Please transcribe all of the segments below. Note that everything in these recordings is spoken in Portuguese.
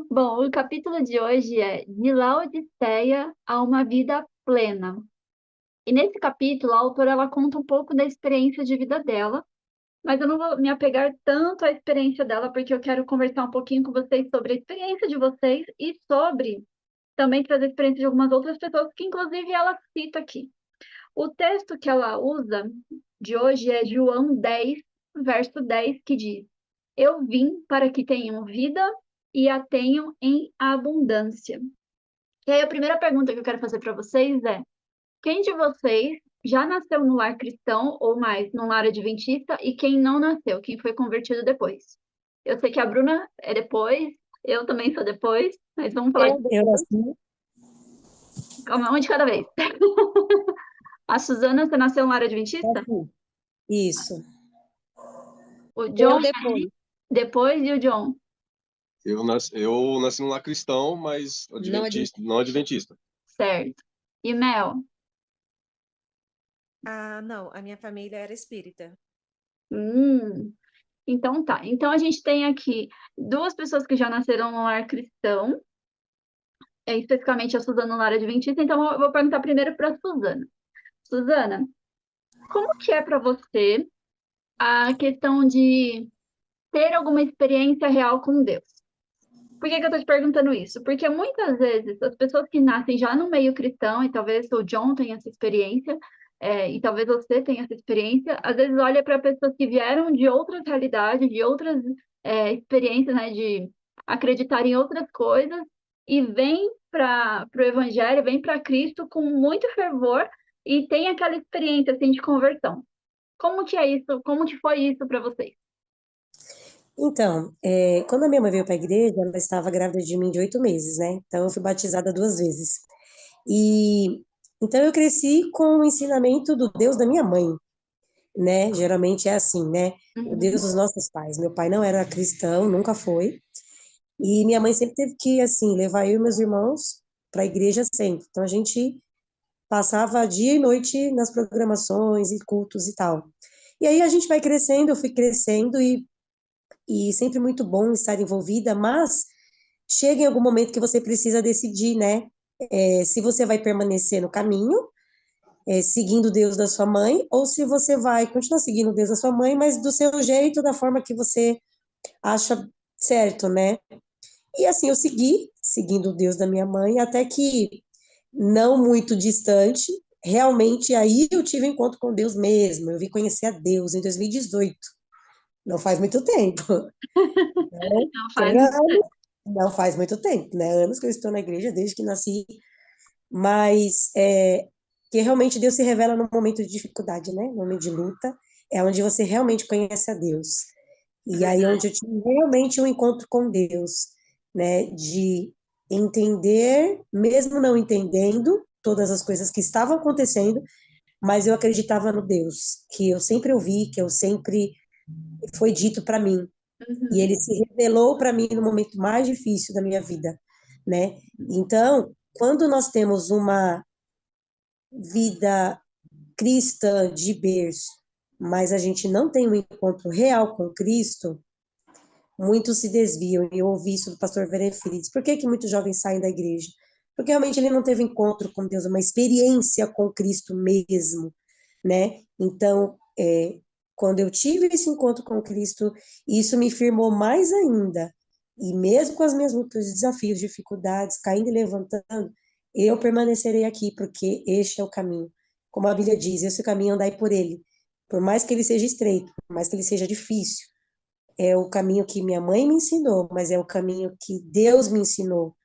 Bom, o capítulo de hoje é De Laodiceia a uma Vida Plena. E nesse capítulo, a autora ela conta um pouco da experiência de vida dela, mas eu não vou me apegar tanto à experiência dela, porque eu quero conversar um pouquinho com vocês sobre a experiência de vocês e sobre também trazer a experiência de algumas outras pessoas, que inclusive ela cita aqui. O texto que ela usa de hoje é João 10, verso 10, que diz: Eu vim para que tenham vida e a tenham em abundância. E aí a primeira pergunta que eu quero fazer para vocês é: quem de vocês já nasceu no lar cristão ou mais no lar adventista e quem não nasceu, quem foi convertido depois? Eu sei que a Bruna é depois, eu também sou depois, mas vamos falar de Eu nasci, um de cada vez. A Suzana, você nasceu no lar adventista? nasci. Isso. O Eu John depois. depois e o John. Eu nasci num lar cristão, mas Não admito. adventista, não adventista. Certo. E Mel? Ah, não, a minha família era espírita. Hum, então tá. Então a gente tem aqui duas pessoas que já nasceram no lar cristão, especificamente a Suzana no lar adventista. Então eu vou perguntar primeiro para a Suzana. Suzana, como que é para você a questão de ter alguma experiência real com Deus? Por que que eu tô te perguntando isso? Porque muitas vezes as pessoas que nascem já no meio cristão, e talvez o John tenha essa experiência, e talvez você tenha essa experiência, às vezes olha para pessoas que vieram de outras realidades, de outras experiências, né, de acreditar em outras coisas, e vem para o Evangelho, vem para Cristo com muito fervor e tem aquela experiência assim, de conversão. Como que é isso? Como que foi isso para vocês? Então, quando a minha mãe veio para a igreja, ela estava grávida de mim de 8 meses, né? Então, eu fui batizada 2 vezes. E então eu cresci com o ensinamento do Deus da minha mãe, né? Geralmente é assim, né? O Deus Uhum. dos nossos pais. Meu pai não era cristão, nunca foi. E minha mãe sempre teve que, assim, levar eu e meus irmãos para a igreja sempre. Então, a gente passava dia e noite nas programações e cultos e tal. E aí a gente vai crescendo, eu fui crescendo e sempre muito bom estar envolvida, mas chega em algum momento que você precisa decidir, né? Se você vai permanecer no caminho, seguindo Deus da sua mãe, ou se você vai continuar seguindo Deus da sua mãe, mas do seu jeito, da forma que você acha certo, né? E assim eu segui, seguindo o Deus da minha mãe, até que não muito distante, realmente aí eu tive encontro com Deus mesmo. Eu vim conhecer a Deus em 2018. Não faz muito tempo. Não faz. Tem anos, não faz muito tempo, né? Anos que eu estou na igreja, desde que nasci. Mas que realmente Deus se revela no momento de dificuldade, né? No momento de luta, é onde você realmente conhece a Deus. É E aí verdade. onde eu tive realmente um encontro com Deus, né? De entender, mesmo não entendendo todas as coisas que estavam acontecendo, mas eu acreditava no Deus, que eu sempre ouvi, que eu sempre foi dito para mim. E Uhum. ele se revelou para mim no momento mais difícil da minha vida, né? Então, quando nós temos uma vida cristã de berço, mas a gente não tem um encontro real com Cristo, muitos se desviam. E eu ouvi isso do pastor Verefrides. Por que que muitos jovens saem da igreja? Porque realmente ele não teve encontro com Deus, uma experiência com Cristo mesmo, né? Então, quando eu tive esse encontro com Cristo, isso me firmou mais ainda. E mesmo com as minhas lutas, desafios, dificuldades, caindo e levantando, eu permanecerei aqui, porque este é o caminho. Como a Bíblia diz, esse é o caminho, andai por ele. Por mais que ele seja estreito, por mais que ele seja difícil, é o caminho que minha mãe me ensinou, mas é o caminho que Deus me ensinou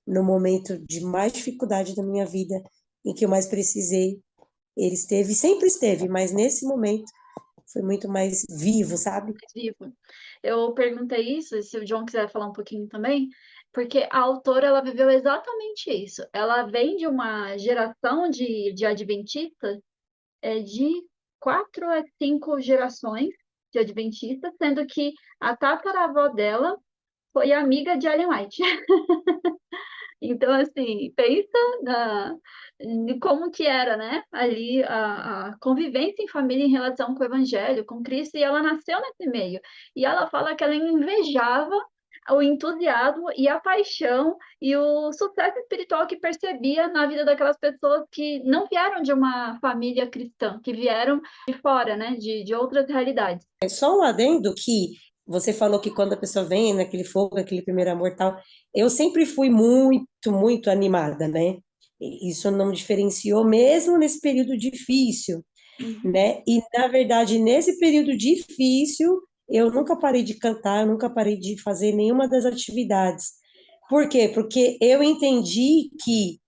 no momento de mais dificuldade da minha vida, em que eu mais precisei. Ele esteve, sempre esteve, mas nesse momento foi muito mais vivo, sabe? Vivo. Eu perguntei isso, e se o John quiser falar um pouquinho também, porque a autora ela viveu exatamente isso. Ela vem de uma geração de adventistas, de 4 a 5 gerações de adventistas, sendo que a tataravó dela foi amiga de Ellen White. Então, assim, pensa em como que era, né? Ali a convivência em família em relação com o Evangelho, com Cristo, e ela nasceu nesse meio. E ela fala que ela invejava o entusiasmo e a paixão e o sucesso espiritual que percebia na vida daquelas pessoas que não vieram de uma família cristã, que vieram de fora, né, de outras realidades. É só um adendo que você falou que quando a pessoa vem naquele fogo, aquele primeiro amor e tal, eu sempre fui muito, muito animada, né? Isso não me diferenciou mesmo nesse período difícil, né? E, na verdade, nesse período difícil, eu nunca parei de cantar, eu nunca parei de fazer nenhuma das atividades. Por quê? Porque eu entendi que,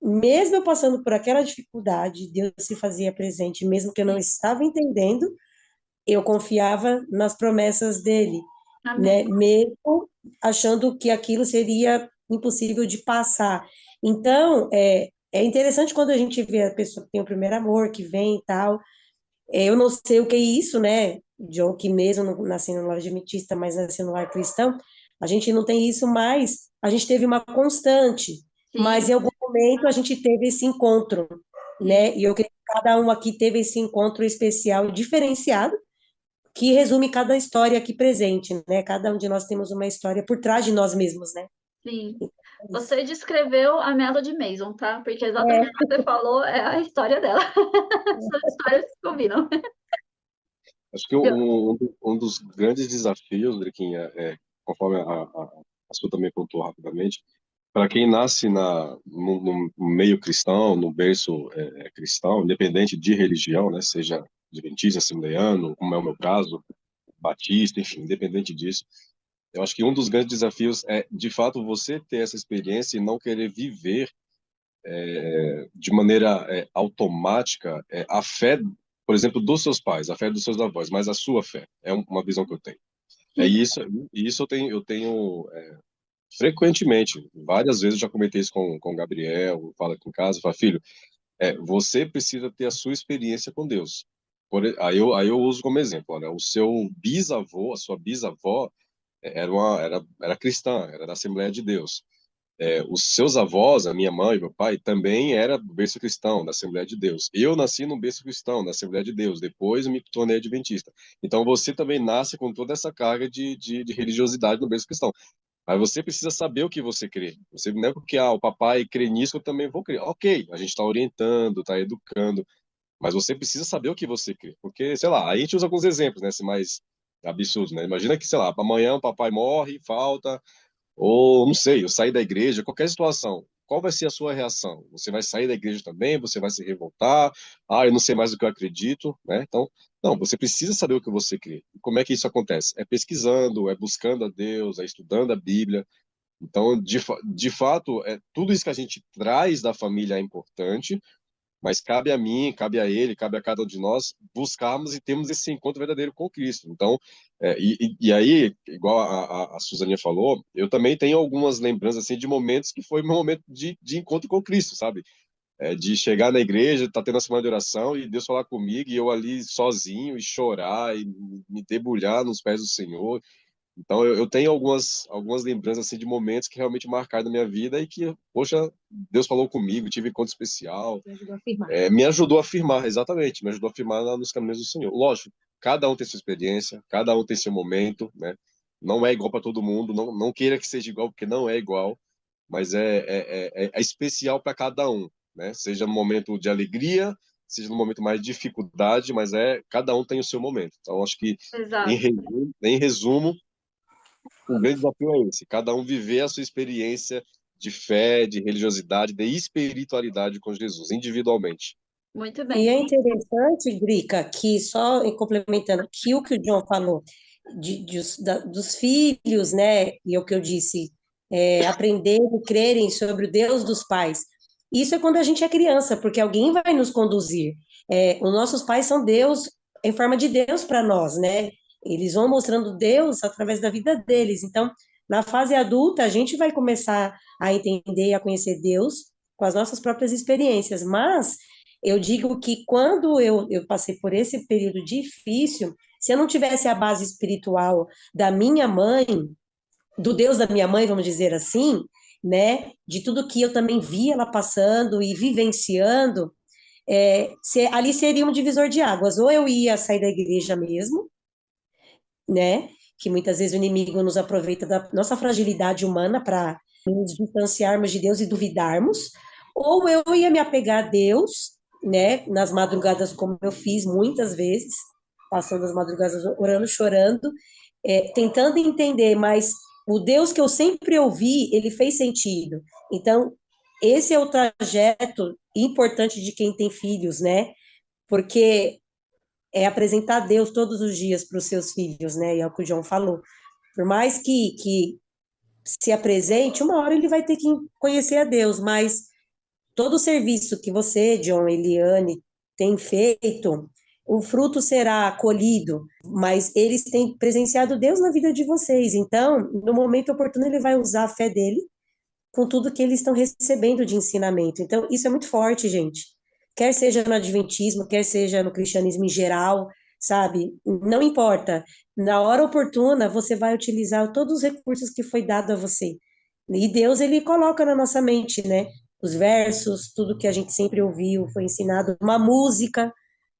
mesmo eu passando por aquela dificuldade, Deus se fazia presente, mesmo que eu não estava entendendo, eu confiava nas promessas dele, né? Amém. Mesmo achando que aquilo seria impossível de passar. Então, é interessante quando a gente vê a pessoa que tem o primeiro amor, que vem e tal. Eu não sei o que é isso, né, John, que mesmo não nasci no lar adventista, mas nasci no lar cristão, a gente não tem isso, mas a gente teve uma constante, mas Sim, em algum momento a gente teve esse encontro, sim. né, e eu creio que cada um aqui teve esse encontro especial, diferenciado, que resume cada história aqui presente, né, cada um de nós temos uma história por trás de nós mesmos, né. Sim. É isso. Você descreveu a Melody Mason, tá? Porque exatamente É, o que você falou é a história dela. São histórias que combinam. Acho que um dos grandes desafios, Driquinha, conforme a sua também pontuou rapidamente, para quem nasce no meio cristão, no berço cristão, independente de religião, né, seja adventista, assembleiano, como é o meu caso, batista, enfim, independente disso, eu acho que um dos grandes desafios é, de fato, você ter essa experiência e não querer viver de maneira automática a fé, por exemplo, dos seus pais, a fé dos seus avós, mas a sua fé. É uma visão que eu tenho. É Sim, isso, e isso eu tenho frequentemente, várias vezes eu já comentei isso com o Gabriel, fala aqui em casa, fala, filho, você precisa ter a sua experiência com Deus. Aí eu uso como exemplo, olha, o seu bisavô, a sua bisavó, era cristã, era da Assembleia de Deus. Os seus avós, a minha mãe e meu pai, também era do berço cristão, da Assembleia de Deus. Eu nasci no berço cristão, da Assembleia de Deus. Depois me tornei adventista. Então você também nasce com toda essa carga de religiosidade no berço cristão. Mas você precisa saber o que você crê. Você não é porque o papai crê nisso, eu também vou crer. Ok, a gente está orientando, está educando, mas você precisa saber o que você crê. Porque, sei lá, aí a gente usa alguns exemplos, né? Assim, mais absurdos, né? Imagina que, sei lá, amanhã o papai morre, falta, ou, não sei, eu sair da igreja, qualquer situação, qual vai ser a sua reação? Você vai sair da igreja também? Você vai se revoltar? Ah, eu não sei mais o que eu acredito, né? Então, não, você precisa saber o que você crê. E como é que isso acontece? É pesquisando, é buscando a Deus, é estudando a Bíblia. Então, de fato, tudo isso que a gente traz da família é importante, mas cabe a mim, cabe a ele, cabe a cada um de nós buscarmos e termos esse encontro verdadeiro com Cristo. Então, e aí, igual a Suzaninha falou, eu também tenho algumas lembranças assim de momentos que foi meu momento de encontro com Cristo, sabe? De chegar na igreja, tá tendo a semana de oração e Deus falar comigo e eu ali sozinho e chorar e me debulhar nos pés do Senhor. Então, eu tenho algumas lembranças assim, de momentos que realmente marcaram na minha vida e que, poxa, Deus falou comigo, tive encontro especial, Me ajudou a afirmar. me ajudou a afirmar, exatamente, me ajudou a afirmar nos caminhos do Senhor. Lógico, cada um tem sua experiência, cada um tem seu momento, né? Não é igual para todo mundo, não queira que seja igual, porque não é igual, mas é especial para cada um, né? Seja no momento de alegria, seja no momento mais de dificuldade, mas cada um tem o seu momento. Então, acho que, exato. em resumo, o grande desafio é esse, cada um viver a sua experiência de fé, de religiosidade, de espiritualidade com Jesus, individualmente. Muito E bem. é interessante, Drica, que só complementando que o John falou dos filhos, né, e o que eu disse, aprender e crerem sobre o Deus dos pais. Isso é quando a gente é criança, porque alguém vai nos conduzir. Os nossos pais são Deus em forma de Deus para nós, né? Eles vão mostrando Deus através da vida deles. Então, na fase adulta, a gente vai começar a entender e a conhecer Deus com as nossas próprias experiências, mas eu digo que quando eu passei por esse período difícil, se eu não tivesse a base espiritual da minha mãe, do Deus da minha mãe, vamos dizer assim, né, de tudo que eu também vi ela passando e vivenciando, ali seria um divisor de águas. Ou eu ia sair da igreja mesmo, né, que muitas vezes o inimigo nos aproveita da nossa fragilidade humana para nos distanciarmos de Deus e duvidarmos, ou eu ia me apegar a Deus, né, nas madrugadas, como eu fiz muitas vezes, passando as madrugadas orando, chorando, tentando entender, mas o Deus que eu sempre ouvi, ele fez sentido. Então, esse é o trajeto importante de quem tem filhos, né? Porque é apresentar Deus todos os dias para os seus filhos, né? E é o que o João falou. Por mais que se apresente, uma hora ele vai ter que conhecer a Deus, mas todo o serviço que você, John, Eliane, tem feito, o fruto será colhido, mas eles têm presenciado Deus na vida de vocês. Então, no momento oportuno, ele vai usar a fé dele com tudo que eles estão recebendo de ensinamento. Então, isso é muito forte, gente. Quer seja no adventismo, quer seja no cristianismo em geral, sabe? Não importa. Na hora oportuna, você vai utilizar todos os recursos que foi dado a você. E Deus, ele coloca na nossa mente, né? Os versos, tudo que a gente sempre ouviu, foi ensinado, uma música,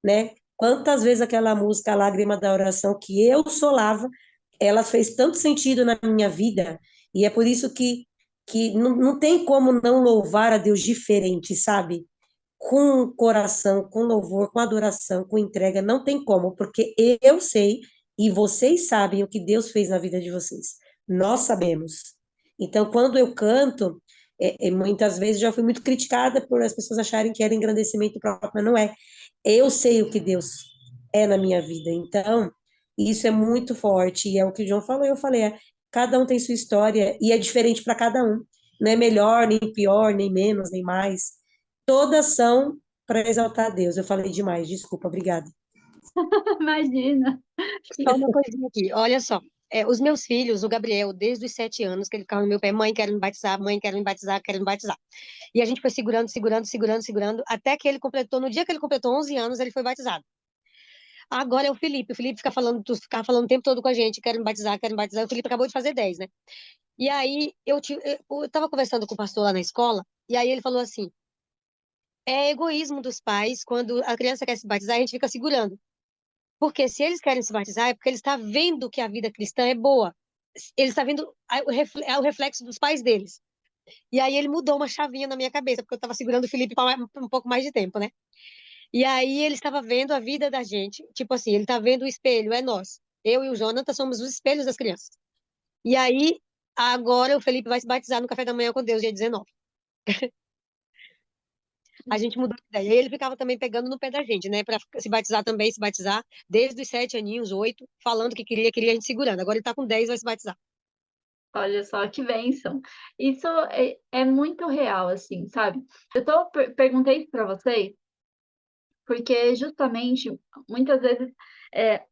né? Quantas vezes aquela música, a Lágrima da Oração, que eu solava, ela fez tanto sentido na minha vida, e é por isso que não tem como não louvar a Deus diferente, sabe? Com coração, com louvor, com adoração, com entrega, não tem como, porque eu sei e vocês sabem o que Deus fez na vida de vocês. Nós sabemos. Então, quando eu canto, muitas vezes já fui muito criticada por as pessoas acharem que era engrandecimento próprio, mas não é. Eu sei o que Deus é na minha vida. Então, isso é muito forte. E é o que o João falou, eu falei, cada um tem sua história e é diferente para cada um. Não é melhor, nem pior, nem menos, nem mais. Todas são para exaltar a Deus. Eu falei demais, desculpa, obrigada. Imagina. Só uma coisinha aqui, olha só. Os meus filhos, o Gabriel, desde os 7 anos, que ele ficava no meu pé, mãe, quero me batizar, mãe, quero me batizar, quero me batizar. E a gente foi segurando, segurando, segurando, segurando, até que ele completou, no dia que ele completou 11 anos, ele foi batizado. Agora é o Felipe fica falando, ficava falando o tempo todo com a gente, quero me batizar, quero me batizar. O Felipe acabou de fazer 10, né? E aí eu tava conversando com o pastor lá na escola, e aí ele falou assim: é egoísmo dos pais, quando a criança quer se batizar, a gente fica segurando. Porque se eles querem se batizar, é porque eles estão vendo que a vida cristã é boa. Eles estão vendo o reflexo dos pais deles. E aí ele mudou uma chavinha na minha cabeça, porque eu estava segurando o Felipe por um pouco mais de tempo, né? E aí ele estava vendo a vida da gente, tipo assim, ele está vendo o espelho, é nós. Eu e o Jonathan somos os espelhos das crianças. E aí, agora o Felipe vai se batizar no café da manhã com Deus, dia 19. A gente mudou de ideia. E ele ficava também pegando no pé da gente, né? Para se batizar também, se batizar, desde os 7 aninhos, 8, falando que queria a gente segurando. Agora ele tá com 10, vai se batizar. Olha só que bênção. Isso é muito real, assim, sabe? Perguntei isso para vocês, porque justamente, muitas vezes,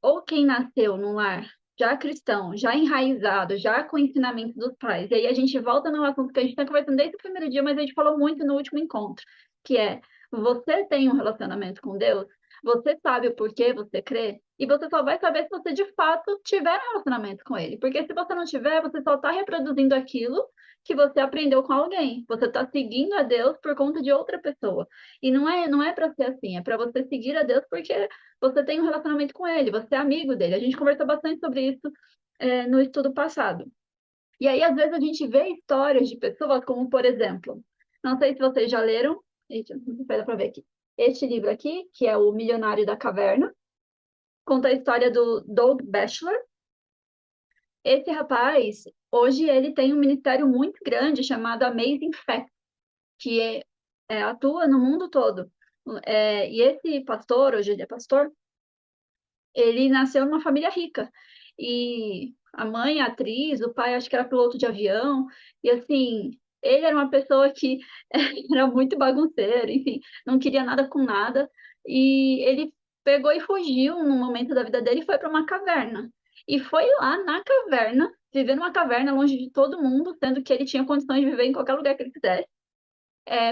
ou quem nasceu num lar já cristão, já enraizado, já com o ensinamento dos pais, e aí a gente volta no assunto que a gente está conversando desde o primeiro dia, mas a gente falou muito no último encontro, que é, você tem um relacionamento com Deus, você sabe o porquê você crê, e você só vai saber se você de fato tiver um relacionamento com Ele, porque se você não tiver, você só está reproduzindo aquilo que você aprendeu com alguém, você está seguindo a Deus por conta de outra pessoa. E não é para ser assim, é para você seguir a Deus porque você tem um relacionamento com Ele, você é amigo dele. A gente conversou bastante sobre isso, no estudo passado. E aí, às vezes, a gente vê histórias de pessoas como, por exemplo, não sei se vocês já leram, eita, não sei se vai dar para ver aqui, este livro aqui, que é O Milionário da Caverna, conta a história do Doug Batchelor. Esse rapaz, hoje, ele tem um ministério muito grande chamado Amazing Facts, que atua no mundo todo. E esse pastor, hoje ele é pastor, ele nasceu numa família rica. E a mãe, é atriz, o pai acho que era piloto de avião. E assim, ele era uma pessoa que era muito bagunceiro, enfim, não queria nada com nada. E ele pegou e fugiu num momento da vida dele e foi para uma caverna. E foi lá na caverna, viver numa caverna longe de todo mundo, sendo que ele tinha condições de viver em qualquer lugar que ele quisesse.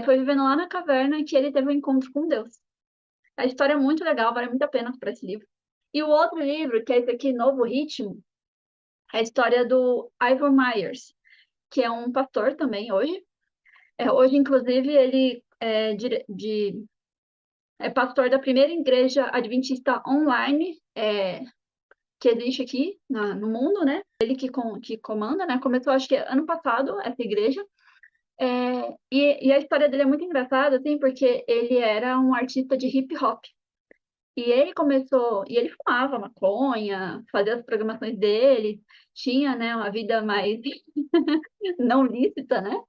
Foi vivendo lá na caverna que ele teve um encontro com Deus. A história é muito legal, vale muito a pena para esse livro. E o outro livro, que é esse aqui, Novo Ritmo, é a história do Ivor Myers, que é um pastor também hoje. Hoje, inclusive, ele é pastor da primeira igreja adventista online que existe aqui no mundo, né? Ele que comanda, né? Começou, acho que ano passado, essa igreja. E a história dele é muito engraçada, assim, porque ele era um artista de hip hop. E ele fumava maconha, fazia as programações dele, tinha, né, uma vida mais não lícita, né?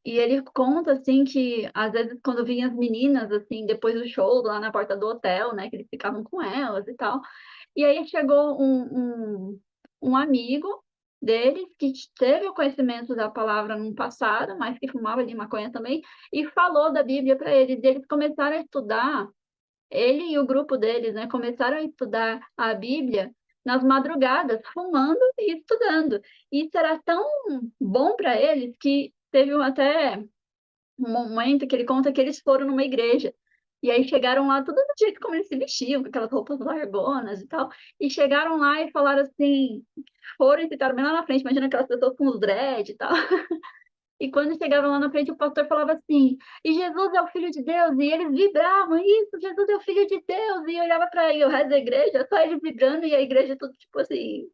E ele conta, assim, que às vezes quando vinha as meninas, assim, depois do show, lá na porta do hotel, né, que eles ficavam com elas e tal. E aí chegou um amigo deles que teve o conhecimento da palavra no passado, mas que fumava ali maconha também, e falou da Bíblia para eles. E eles começaram a estudar, ele e o grupo deles, né, começaram a estudar a Bíblia nas madrugadas, fumando e estudando. E isso era tão bom para eles que teve até um momento que ele conta que eles foram numa igreja. E aí chegaram lá, tudo do jeito como eles se vestiam, com aquelas roupas largonas e tal. E chegaram lá e falaram assim, foram e ficaram bem lá na frente, imagina aquelas pessoas com os dread e tal. E quando chegaram lá na frente, o pastor falava assim, e Jesus é o Filho de Deus, e eles vibravam, isso, Jesus é o Filho de Deus, e olhava para o resto da igreja, só eles vibrando, e a igreja tudo tipo assim,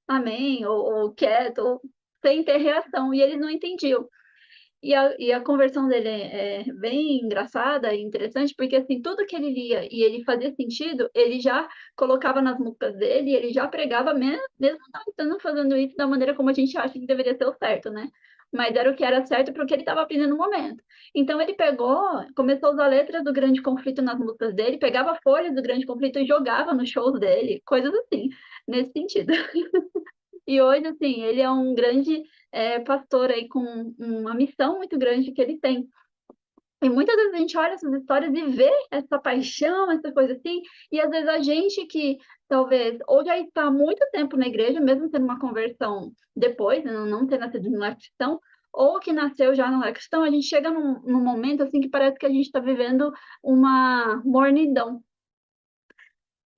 amém, ou quieto, ou sem ter reação, e eles não entendiam. E a conversão dele é bem engraçada e interessante, porque assim, tudo que ele lia e ele fazia sentido, ele já colocava nas músicas dele, ele já pregava, mesmo não estando fazendo isso da maneira como a gente acha que deveria ser o certo, né? Mas era o que era certo para o que ele estava aprendendo no momento. Então ele pegou, começou a usar letras do Grande Conflito nas músicas dele, pegava folhas do Grande Conflito e jogava nos shows dele, coisas assim, nesse sentido. E hoje, assim, ele é um grande pastor aí com uma missão muito grande que ele tem. E muitas vezes a gente olha essas histórias e vê essa paixão, essa coisa assim, e às vezes a gente que talvez ou já está há muito tempo na igreja, mesmo tendo uma conversão depois, né, não ter nascido no lar cristão, ou que nasceu já no lar cristão, a gente chega num momento assim que parece que a gente está vivendo uma mornidão.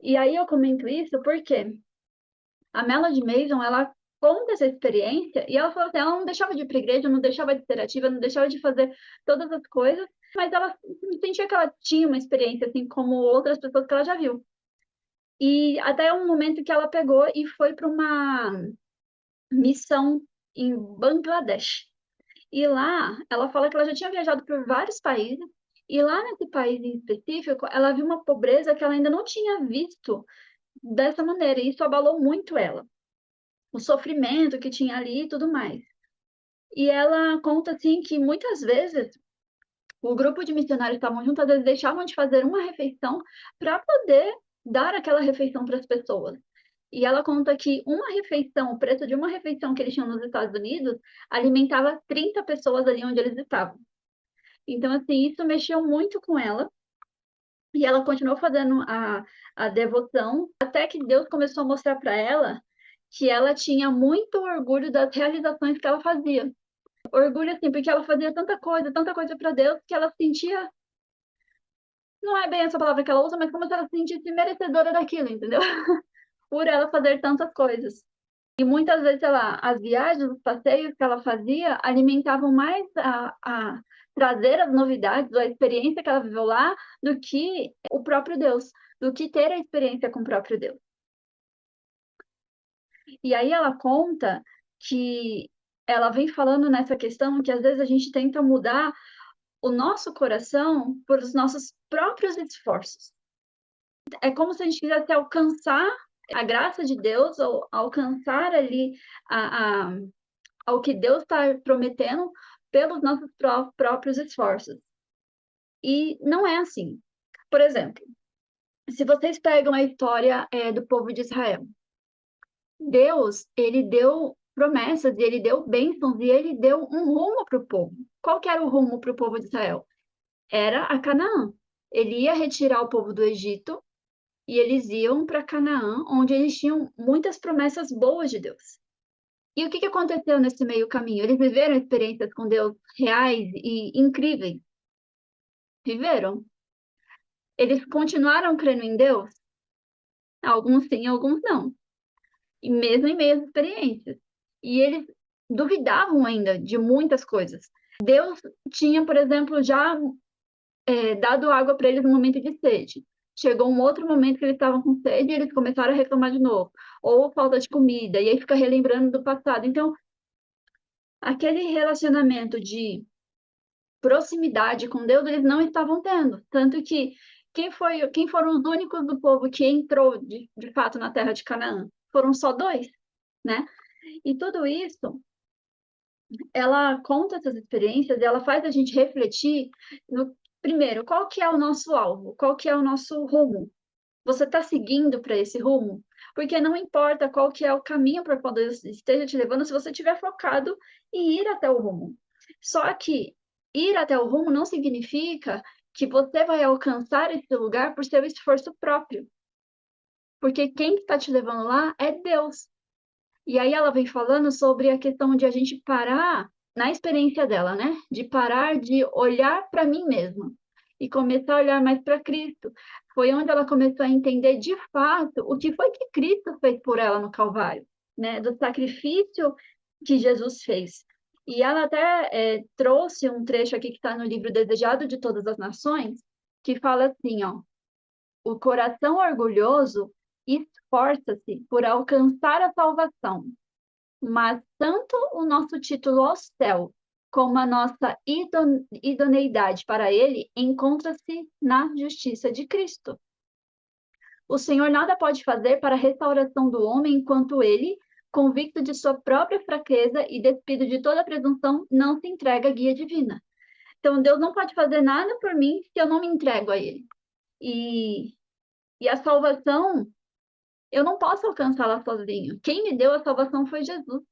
E aí eu comento isso porque a Melody Mason, ela conta essa experiência e ela falou assim, ela não deixava de ir para a igreja, não deixava de ser ativa, não deixava de fazer todas as coisas, mas ela sentia que ela tinha uma experiência, assim, como outras pessoas que ela já viu. E até um momento que ela pegou e foi para uma missão em Bangladesh. E lá, ela fala que ela já tinha viajado por vários países, e lá nesse país em específico, ela viu uma pobreza que ela ainda não tinha visto dessa maneira, e isso abalou muito ela. O sofrimento que tinha ali e tudo mais. E ela conta assim que muitas vezes o grupo de missionários estavam juntos, às vezes deixavam de fazer uma refeição para poder dar aquela refeição para as pessoas. E ela conta que uma refeição, o preço de uma refeição que eles tinham nos Estados Unidos, alimentava 30 pessoas ali onde eles estavam. Então, assim, isso mexeu muito com ela. E ela continuou fazendo a devoção, até que Deus começou a mostrar para ela que ela tinha muito orgulho das realizações que ela fazia. Orgulho, assim, porque ela fazia tanta coisa para Deus, que ela sentia, não é bem essa palavra que ela usa, mas como se ela se sentisse merecedora daquilo, entendeu? Por ela fazer tantas coisas. E muitas vezes, sei lá, as viagens, os passeios que ela fazia alimentavam mais a trazer as novidades, a experiência que ela viveu lá, do que o próprio Deus, do que ter a experiência com o próprio Deus. E aí ela conta que ela vem falando nessa questão que às vezes a gente tenta mudar o nosso coração por os nossos próprios esforços. É como se a gente quisesse alcançar a graça de Deus ou alcançar ali ao que Deus está prometendo pelos nossos próprios esforços. E não é assim. Por exemplo, se vocês pegam a história do povo de Israel, Deus, ele deu promessas, e ele deu bênçãos, e ele deu um rumo para o povo. Qual que era o rumo para o povo de Israel? Era a Canaã. Ele ia retirar o povo do Egito, e eles iam para Canaã, onde eles tinham muitas promessas boas de Deus. E o que aconteceu nesse meio caminho? Eles viveram experiências com Deus reais e incríveis. Viveram. Eles continuaram crendo em Deus? Alguns sim, alguns não. E mesmo em meio às experiências. E eles duvidavam ainda de muitas coisas. Deus tinha, por exemplo, já dado água para eles no momento de sede. Chegou um outro momento que eles estavam com sede e eles começaram a reclamar de novo. Ou falta de comida, e aí fica relembrando do passado. Então, aquele relacionamento de proximidade com Deus, eles não estavam tendo. Tanto que quem foram os únicos do povo que entrou de fato na terra de Canaã? Foram só dois, né? E tudo isso, ela conta essas experiências e ela faz a gente refletir no, primeiro, qual que é o nosso alvo? Qual que é o nosso rumo? Você está seguindo para esse rumo? Porque não importa qual que é o caminho para quando Deus esteja te levando, se você estiver focado em ir até o rumo. Só que ir até o rumo não significa que você vai alcançar esse lugar por seu esforço próprio. Porque quem está te levando lá é Deus. E aí ela vem falando sobre a questão de a gente parar, na experiência dela, né? De parar de olhar para mim mesma e começar a olhar mais para Cristo. Foi onde ela começou a entender de fato o que foi que Cristo fez por ela no Calvário, né? Do sacrifício que Jesus fez. E ela até trouxe um trecho aqui que está no livro Desejado de Todas as Nações, que fala assim, ó: o coração orgulhoso esforça-se por alcançar a salvação, mas tanto o nosso título ao céu como a nossa idoneidade para ele encontra-se na justiça de Cristo. O Senhor nada pode fazer para a restauração do homem enquanto ele, convicto de sua própria fraqueza e despido de toda presunção, não se entrega à guia divina. Então, Deus não pode fazer nada por mim se eu não me entrego a ele. E a salvação, eu não posso alcançá-la sozinho. Quem me deu a salvação foi Jesus.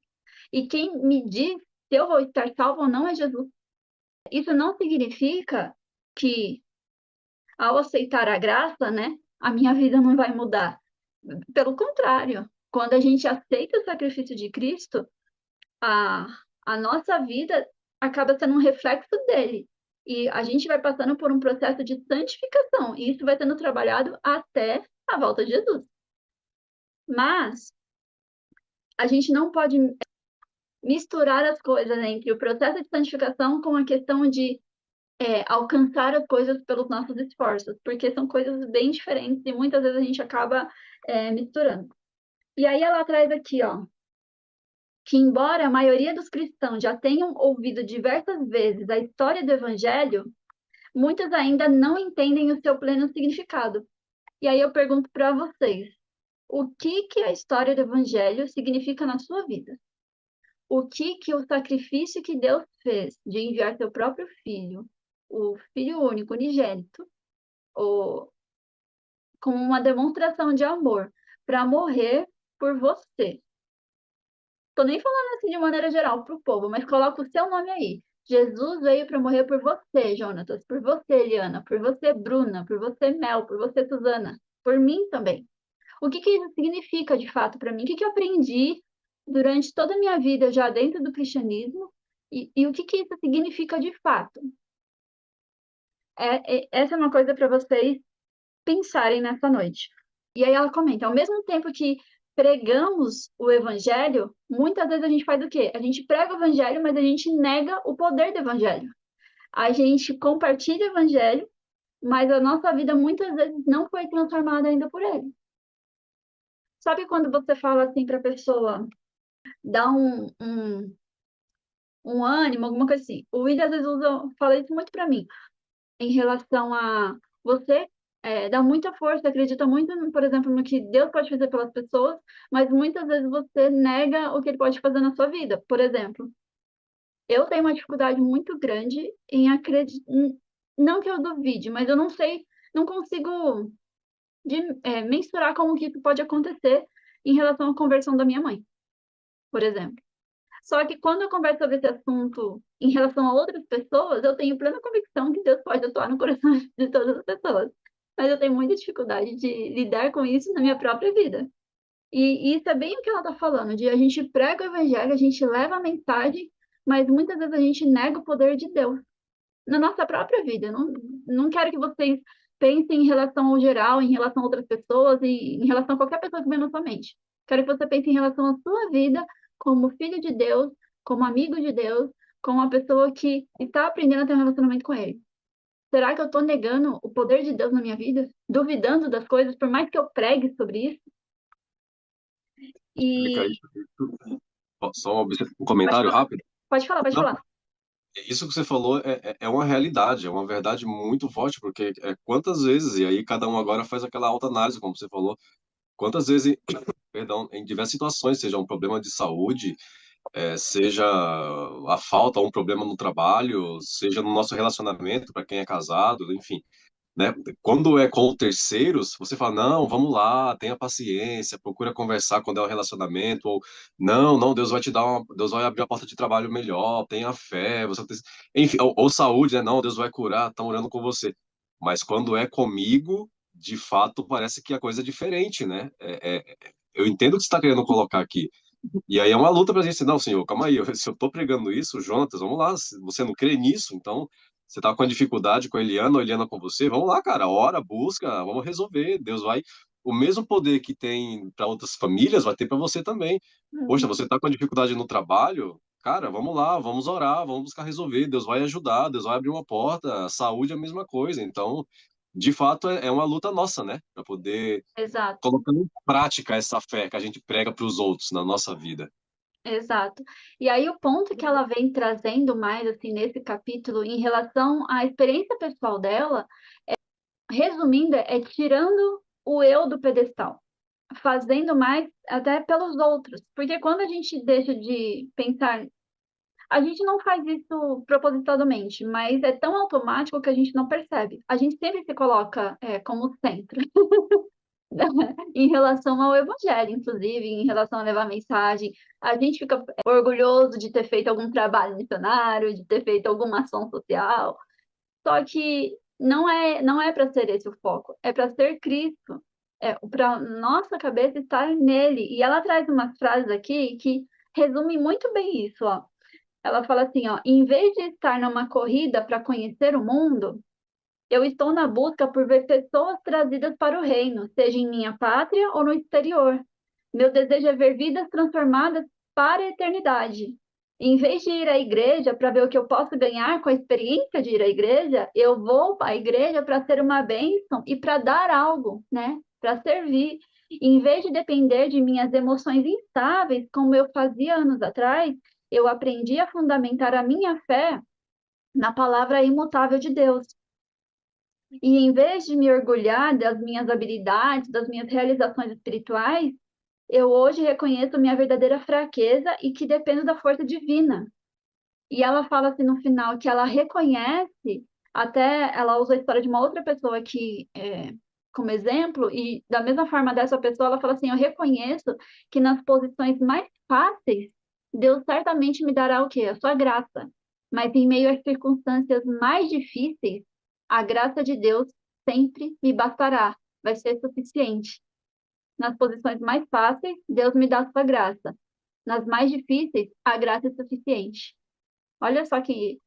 E quem me diz se eu vou estar salvo ou não é Jesus. Isso não significa que, ao aceitar a graça, né, a minha vida não vai mudar. Pelo contrário, quando a gente aceita o sacrifício de Cristo, a, a nossa vida acaba sendo um reflexo dele. E a gente vai passando por um processo de santificação. E isso vai sendo trabalhado até a volta de Jesus. Mas a gente não pode misturar as coisas entre o processo de santificação com a questão de alcançar as coisas pelos nossos esforços, porque são coisas bem diferentes e muitas vezes a gente acaba misturando. E aí ela traz aqui, ó, que embora a maioria dos cristãos já tenham ouvido diversas vezes a história do Evangelho, muitos ainda não entendem o seu pleno significado. E aí eu pergunto para vocês, o que que a história do Evangelho significa na sua vida? O que que o sacrifício que Deus fez de enviar seu próprio filho, o filho único, unigênito, como uma demonstração de amor, para morrer por você? Tô nem falando assim de maneira geral para o povo, mas coloca o seu nome aí. Jesus veio para morrer por você, Jonatas, por você, Eliana, por você, Bruna, por você, Mel, por você, Suzana, por mim também. O que que isso significa de fato para mim? O que que eu aprendi durante toda a minha vida já dentro do cristianismo e o que que isso significa de fato? Essa é uma coisa para vocês pensarem nessa noite. E aí ela comenta, ao mesmo tempo que pregamos o evangelho, muitas vezes a gente faz o quê? A gente prega o evangelho, mas a gente nega o poder do evangelho. A gente compartilha o evangelho, mas a nossa vida muitas vezes não foi transformada ainda por ele. Sabe quando você fala assim para a pessoa, dá um ânimo, alguma coisa assim? O William às vezes fala isso muito para mim, em relação a você dá muita força, acredita muito, por exemplo, no que Deus pode fazer pelas pessoas, mas muitas vezes você nega o que ele pode fazer na sua vida. Por exemplo, eu tenho uma dificuldade muito grande em acreditar, não que eu duvide, mas eu não sei, não consigo mensurar como que isso pode acontecer em relação à conversão da minha mãe, por exemplo. Só que quando eu converso sobre esse assunto em relação a outras pessoas, eu tenho plena convicção que Deus pode atuar no coração de todas as pessoas. Mas eu tenho muita dificuldade de lidar com isso na minha própria vida. E isso é bem o que ela está falando, de a gente prega o evangelho, a gente leva a mensagem, mas muitas vezes a gente nega o poder de Deus na nossa própria vida. Eu não quero que vocês pensem em relação ao geral, em relação a outras pessoas e em relação a qualquer pessoa que vem na sua mente. Quero que você pense em relação à sua vida como filho de Deus, como amigo de Deus, como uma pessoa que está aprendendo a ter um relacionamento com Ele. Será que eu estou negando o poder de Deus na minha vida? Duvidando das coisas, por mais que eu pregue sobre isso? Explica E isso. Só um pode comentário falar, rápido. pode falar, pode Não, falar. isso que você falou é uma realidade, é uma verdade muito forte, porque quantas vezes, e aí cada um agora faz aquela autoanálise, como você falou, quantas vezes, perdão, em diversas situações, seja um problema de saúde, seja a falta ou um problema no trabalho, seja no nosso relacionamento, para quem é casado, enfim, né? Quando é com terceiros, você fala, não, vamos lá, tenha paciência, procura conversar quando é um relacionamento, ou não, não, Deus vai te dar Deus vai abrir a porta de trabalho melhor, tenha fé, enfim, ou saúde, né? Não, Deus vai curar, tá orando com você. Mas quando é comigo, de fato, parece que a coisa é diferente, né? Eu entendo o que você está querendo colocar aqui. E aí é uma luta pra gente, não, senhor, calma aí, se eu tô pregando isso, Jonatas, vamos lá, se você não crê nisso, então você tá com a dificuldade com a Eliana, ou a Eliana com você, vamos lá, cara, ora, busca, vamos resolver, Deus vai, o mesmo poder que tem para outras famílias, vai ter para você também. Poxa, Uhum. você tá com a dificuldade no trabalho, cara, vamos lá, vamos orar, vamos buscar resolver, Deus vai ajudar, Deus vai abrir uma porta, a saúde é a mesma coisa, então, de fato, é uma luta nossa, né, para poder Exato, colocar em prática essa fé que a gente prega para os outros na nossa vida. exato. E aí o ponto que ela vem trazendo mais assim nesse capítulo em relação à experiência pessoal dela, resumindo, é tirando o eu do pedestal, fazendo mais até pelos outros. Porque quando a gente deixa de pensar, a gente não faz isso propositadamente, mas é tão automático que a gente não percebe. A gente sempre se coloca como centro. Em relação ao evangelho, inclusive, em relação a levar mensagem, a gente fica orgulhoso de ter feito algum trabalho missionário, de ter feito alguma ação social, só que não é para ser esse o foco, é para ser Cristo, para nossa cabeça estar nele. E ela traz umas frases aqui que resumem muito bem isso, ó. Ela fala assim, ó, em vez de estar numa corrida para conhecer o mundo, eu estou na busca por ver pessoas trazidas para o reino, seja em minha pátria ou no exterior. Meu desejo é ver vidas transformadas para a eternidade. Em vez de ir à igreja para ver o que eu posso ganhar com a experiência de ir à igreja, eu vou à igreja para ser uma bênção e para dar algo, né? Para servir. Em vez de depender de minhas emoções instáveis, como eu fazia anos atrás, eu aprendi a fundamentar a minha fé na palavra imutável de Deus. E em vez de me orgulhar das minhas habilidades, das minhas realizações espirituais, eu hoje reconheço minha verdadeira fraqueza e que dependo da força divina. E ela fala assim no final que ela reconhece, até ela usa a história de uma outra pessoa aqui como exemplo, e da mesma forma dessa pessoa, ela fala assim: eu reconheço que nas posições mais fáceis, Deus certamente me dará o quê? A sua graça. Mas em meio às circunstâncias mais difíceis, a graça de Deus sempre me bastará, vai ser suficiente. Nas posições mais fáceis, Deus me dá a sua graça. Nas mais difíceis, a graça é suficiente. Olha só que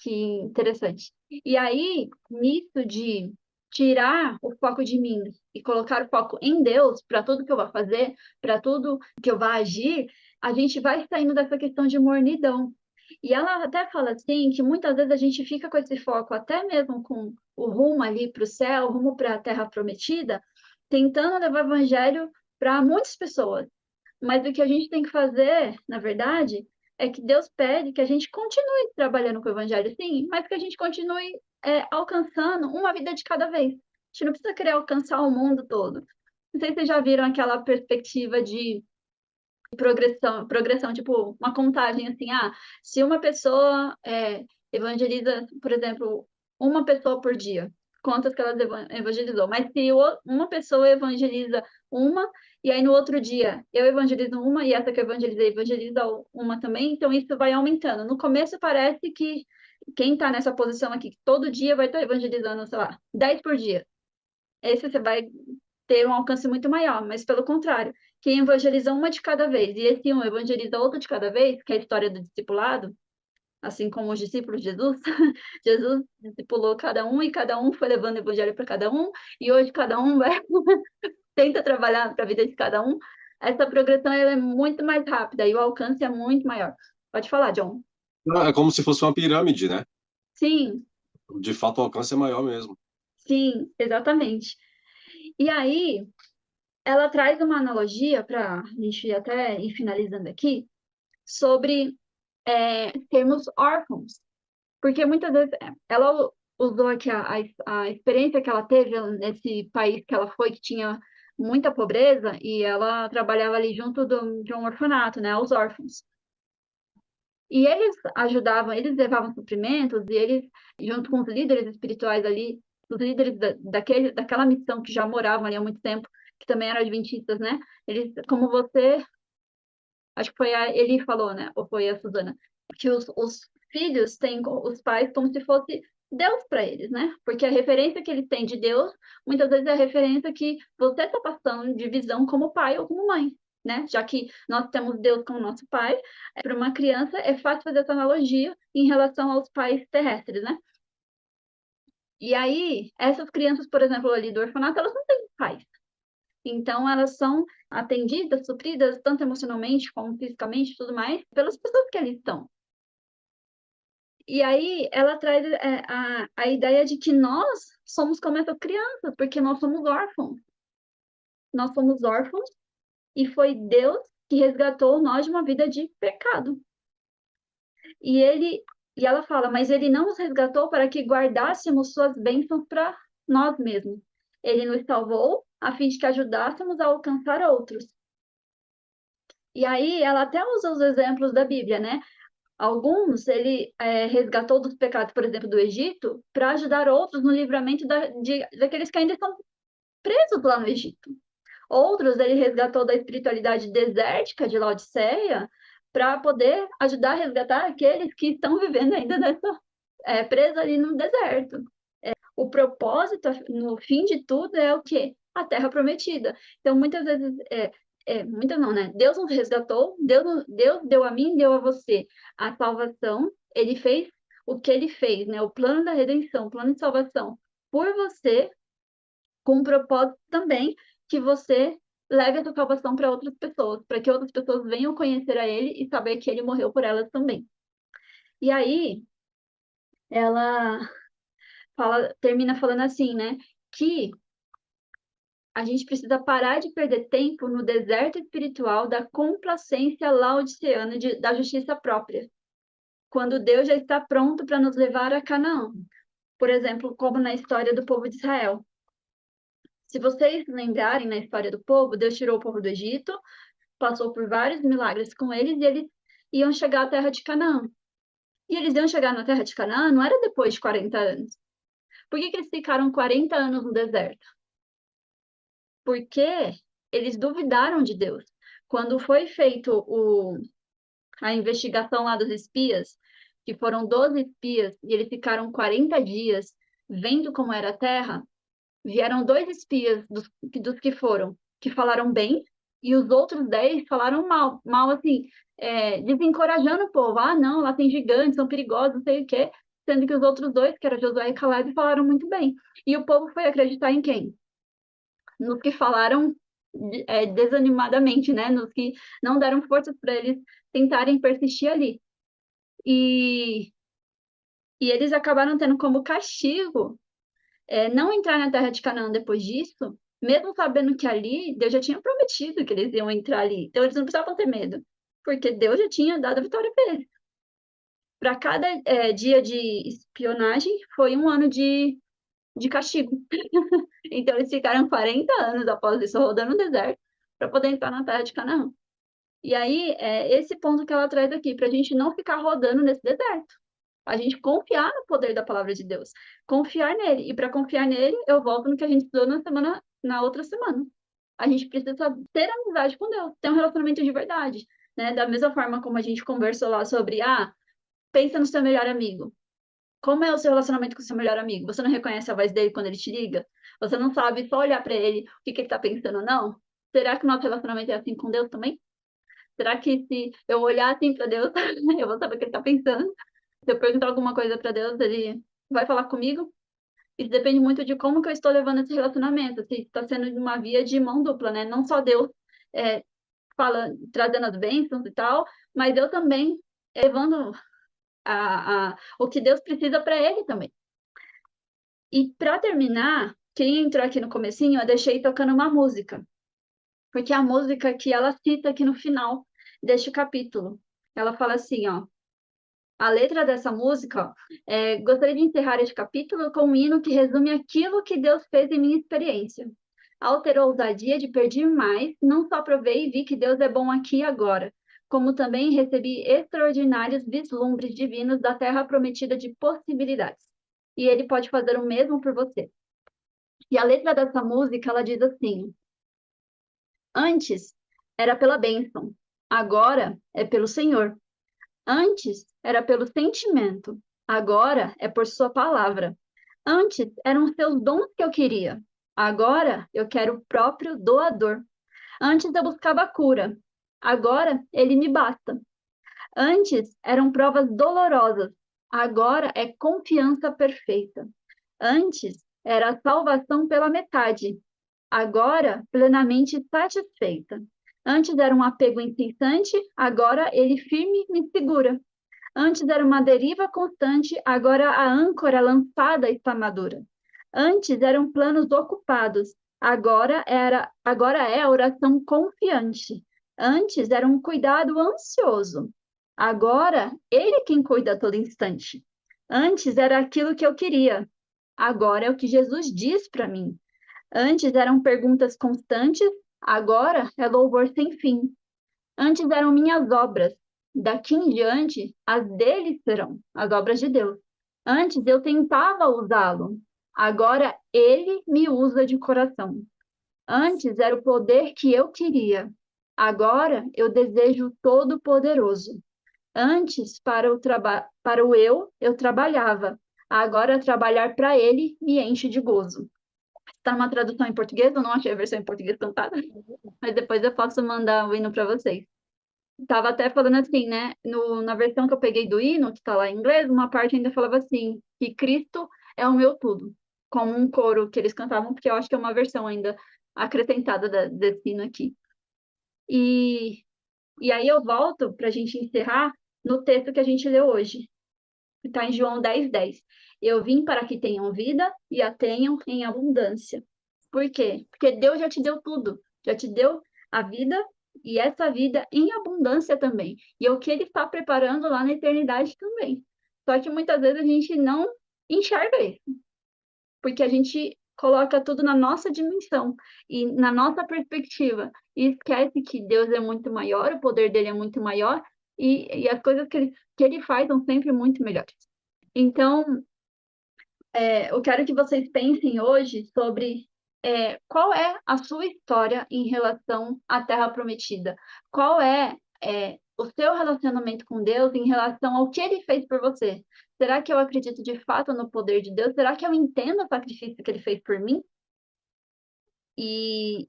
interessante. E aí, nisso de tirar o foco de mim e colocar o foco em Deus para tudo que eu vou fazer, para tudo que eu vou agir, a gente vai saindo dessa questão de mornidão. E ela até fala assim que muitas vezes a gente fica com esse foco, até mesmo com o rumo ali para o céu, o rumo para a terra prometida, tentando levar o evangelho para muitas pessoas. Mas o que a gente tem que fazer, na verdade, é que Deus pede que a gente continue trabalhando com o evangelho, sim, mas que a gente continue alcançando uma vida de cada vez. A gente não precisa querer alcançar o mundo todo. Não sei se vocês já viram aquela perspectiva de progressão, tipo uma contagem assim, se uma pessoa evangeliza, por exemplo, uma pessoa por dia, quantas que ela evangelizou? Mas se uma pessoa evangeliza uma, e aí no outro dia eu evangelizo uma, e essa que eu evangelizei evangeliza uma também, então isso vai aumentando. No começo parece que quem está nessa posição aqui, que todo dia vai estar evangelizando, sei lá, 10 por dia. Esse você vai ter um alcance muito maior, mas pelo contrário, quem evangeliza uma de cada vez, e esse um evangeliza outro de cada vez, que é a história do discipulado, assim como os discípulos de Jesus, Jesus discipulou cada um e cada um foi levando o evangelho para cada um, e hoje cada um vai tenta trabalhar para a vida de cada um. Essa progressão ela é muito mais rápida e o alcance é muito maior. Pode falar, John. É como se fosse uma pirâmide, né? Sim, De fato, o alcance é maior mesmo. Sim, exatamente. E aí, ela traz uma analogia, para a gente até ir finalizando aqui, sobre sermos órfãos. Porque muitas vezes ela usou aqui a experiência que ela teve nesse país que ela foi, que tinha muita pobreza, e ela trabalhava ali junto de um orfanato, né, os órfãos. E eles ajudavam, eles levavam suprimentos, e eles, junto com os líderes espirituais ali, os líderes daquela missão que já moravam ali há muito tempo, que também eram adventistas, né? Eles, como você, acho que foi a Eli falou, né? Ou foi a Suzana, que os filhos têm os pais como se fosse Deus para eles, né? Porque a referência que eles têm de Deus, muitas vezes é a referência que você está passando de visão como pai ou como mãe, né? Já que nós temos Deus como nosso pai, para uma criança é fácil fazer essa analogia em relação aos pais terrestres, né? E aí, essas crianças, por exemplo, ali do orfanato, elas não têm pais. Então, elas são atendidas, supridas, tanto emocionalmente como fisicamente e tudo mais, pelas pessoas que ali estão. E aí, ela traz a ideia de que nós somos como essas crianças, porque nós somos órfãos. Nós somos órfãos e foi Deus que resgatou nós de uma vida de pecado. E ela fala, mas ele não nos resgatou para que guardássemos suas bênçãos para nós mesmos. Ele nos salvou a fim de que ajudássemos a alcançar outros. E aí ela até usa os exemplos da Bíblia, né? Alguns ele resgatou dos pecados, por exemplo, do Egito, para ajudar outros no livramento daqueles que ainda estão presos lá no Egito. Outros ele resgatou da espiritualidade desértica de Laodiceia para poder ajudar a resgatar aqueles que estão vivendo ainda presos ali no deserto. O propósito, no fim de tudo, é o quê? A terra prometida. Então, muitas vezes, muitas não, né? Deus nos resgatou, Deus deu a mim, deu a você a salvação, ele fez o que ele fez, né? O plano da redenção, o plano de salvação por você, com o propósito também que você leve essa salvação para outras pessoas, para que outras pessoas venham conhecer a ele e saber que ele morreu por elas também. E aí, ela termina falando assim, né? Que a gente precisa parar de perder tempo no deserto espiritual da complacência laodiceana da justiça própria, quando Deus já está pronto para nos levar a Canaã. Por exemplo, como na história do povo de Israel. Se vocês lembrarem na história do povo, Deus tirou o povo do Egito, passou por vários milagres com eles e eles iam chegar à terra de Canaã. E eles iam chegar na terra de Canaã não era depois de 40 anos. Por que eles ficaram 40 anos no deserto? Porque eles duvidaram de Deus. Quando foi feito a investigação lá dos espias, que foram 12 espias, e eles ficaram 40 dias vendo como era a terra, vieram 2 espias dos que foram, que falaram bem, e os outros 10 falaram mal. Mal assim, desencorajando o povo. Ah, não, lá tem gigantes, são perigosos, não sei o quê. Sendo que os outros 2, que eram Josué e Caleb, falaram muito bem. E o povo foi acreditar em quem? Nos que falaram desanimadamente, né? Nos que não deram forças para eles tentarem persistir ali. E eles acabaram tendo como castigo não entrar na terra de Canaã depois disso, mesmo sabendo que ali Deus já tinha prometido que eles iam entrar ali. Então eles não precisavam ter medo, porque Deus já tinha dado a vitória para eles. Para cada dia de espionagem foi um ano de castigo. Então eles ficaram 40 anos após isso rodando no deserto para poder entrar na terra de Canaã. E aí, esse ponto que ela traz aqui, para a gente não ficar rodando nesse deserto. A gente confiar no poder da palavra de Deus. Confiar nele. E para confiar nele, eu volto no que a gente estudou na outra semana. A gente precisa ter amizade com Deus, ter um relacionamento de verdade. Né? Da mesma forma como a gente conversou lá sobre, pensa no seu melhor amigo. Como é o seu relacionamento com o seu melhor amigo? Você não reconhece a voz dele quando ele te liga? Você não sabe só olhar para ele, o que ele está pensando ou não? Será que o nosso relacionamento é assim com Deus também? Será que se eu olhar assim para Deus, eu vou saber o que ele está pensando? Se eu perguntar alguma coisa para Deus, ele vai falar comigo? Isso depende muito de como que eu estou levando esse relacionamento. Se está sendo uma via de mão dupla, né? Não só Deus trazendo as bênçãos e tal, mas eu também levando o que Deus precisa para ele também. E para terminar, quem entrou aqui no comecinho, eu deixei tocando uma música, porque é a música que ela cita aqui no final deste capítulo. Ela fala assim, ó, a letra dessa música, ó, gostaria de encerrar este capítulo com um hino que resume aquilo que Deus fez em minha experiência. Ao ter a ousadia de pedir mais, não só provei e vi que Deus é bom aqui e agora, como também recebi extraordinários vislumbres divinos da terra prometida de possibilidades. E Ele pode fazer o mesmo por você. E a letra dessa música, ela diz assim: antes era pela bênção, agora é pelo Senhor. Antes era pelo sentimento, agora é por sua palavra. Antes eram seus dons que eu queria, agora eu quero o próprio doador. Antes eu buscava cura, agora ele me basta. Antes eram provas dolorosas, agora é confiança perfeita. Antes era a salvação pela metade, agora plenamente satisfeita. Antes era um apego incessante, agora ele firme me segura. Antes era uma deriva constante, agora a âncora lançada está madura. Antes eram planos ocupados, agora é a oração confiante. Antes era um cuidado ansioso, agora ele quem cuida a todo instante. Antes era aquilo que eu queria, agora é o que Jesus diz para mim. Antes eram perguntas constantes, agora é louvor sem fim. Antes eram minhas obras, daqui em diante as dele serão, as obras de Deus. Antes eu tentava usá-lo, agora ele me usa de coração. Antes era o poder que eu queria, agora eu desejo o Todo-Poderoso. Antes, para o eu trabalhava, agora trabalhar para ele me enche de gozo. Está numa tradução em português, eu não achei a versão em português cantada, mas depois eu posso mandar o hino para vocês. Tava até falando assim, né? Na versão que eu peguei do hino, que tá lá em inglês, uma parte ainda falava assim, que Cristo é o meu tudo, como um coro que eles cantavam, porque eu acho que é uma versão ainda acrescentada desse hino aqui. E, e aí eu volto para a gente encerrar no texto que a gente leu hoje, que está em João 10:10. Eu vim para que tenham vida e a tenham em abundância. Por quê? Porque Deus já te deu tudo, já te deu a vida e essa vida em abundância também. E é o que Ele está preparando lá na eternidade também. Só que muitas vezes a gente não enxerga isso, porque a gente coloca tudo na nossa dimensão e na nossa perspectiva e esquece que Deus é muito maior, o poder dele é muito maior e as coisas que ele faz são sempre muito melhores. Então, eu quero que vocês pensem hoje sobre qual é a sua história em relação à Terra Prometida. Qual o seu relacionamento com Deus em relação ao que Ele fez por você? Será que eu acredito de fato no poder de Deus? Será que eu entendo o sacrifício que Ele fez por mim? E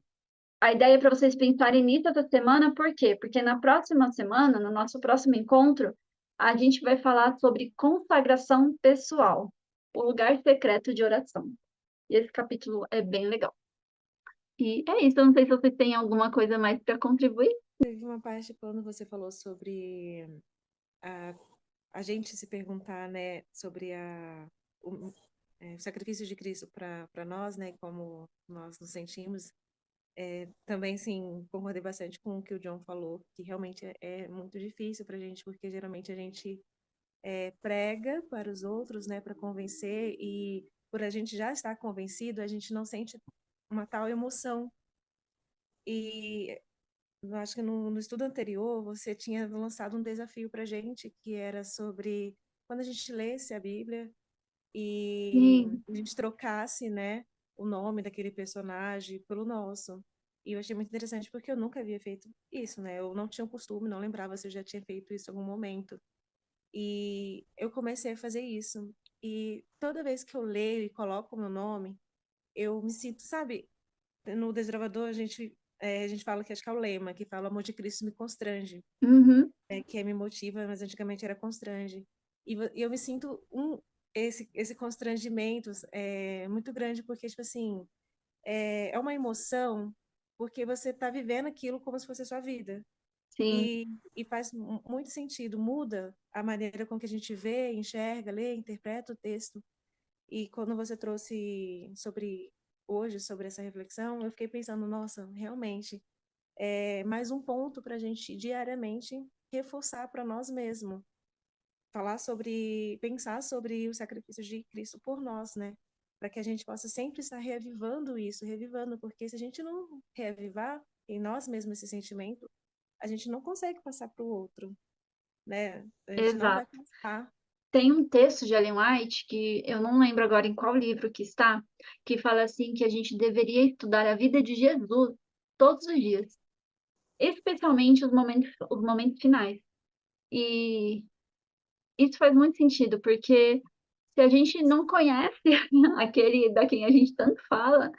a ideia é para vocês pensarem nisso essa semana, por quê? Porque na próxima semana, no nosso próximo encontro, a gente vai falar sobre consagração pessoal, o lugar secreto de oração. E esse capítulo é bem legal. E é isso, eu não sei se vocês têm alguma coisa mais para contribuir. Teve uma parte quando você falou sobre a, a gente se perguntar, né, sobre o sacrifício de Cristo para nós, né, como nós nos sentimos. Também, sim, concordei bastante com o que o John falou, que realmente é muito difícil para a gente, porque geralmente a gente prega para os outros, né, para convencer, e por a gente já estar convencido, a gente não sente uma tal emoção. E eu acho que no estudo anterior você tinha lançado um desafio para a gente, que era sobre quando a gente lesse a Bíblia e Sim, a gente trocasse, né, o nome daquele personagem pelo nosso. E eu achei muito interessante porque eu nunca havia feito isso, né? Eu não tinha o costume, não lembrava se eu já tinha feito isso em algum momento. E eu comecei a fazer isso. E toda vez que eu leio e coloco o meu nome, eu me sinto, sabe, no Desbravador a gente fala que acho que é o lema, que fala: o amor de Cristo me constrange, uhum, que me motiva, mas antigamente era constrange. E eu me sinto esse constrangimento muito grande, porque, tipo assim, é uma emoção, porque você está vivendo aquilo como se fosse a sua vida. sim, E faz muito sentido, muda a maneira com que a gente vê, enxerga, lê, interpreta o texto. E quando você trouxe hoje sobre essa reflexão, eu fiquei pensando, nossa, realmente, é mais um ponto para a gente diariamente reforçar para nós mesmos, pensar sobre o sacrifício de Cristo por nós, né? Para que a gente possa sempre estar reavivando isso, revivando, porque se a gente não reavivar em nós mesmos esse sentimento, a gente não consegue passar para o outro, né? A gente não vai Exato. passar. Tem um texto de Ellen White, que eu não lembro agora em qual livro que está, que fala assim que a gente deveria estudar a vida de Jesus todos os dias, especialmente os momentos finais. E isso faz muito sentido, porque se a gente não conhece aquele da quem a gente tanto fala,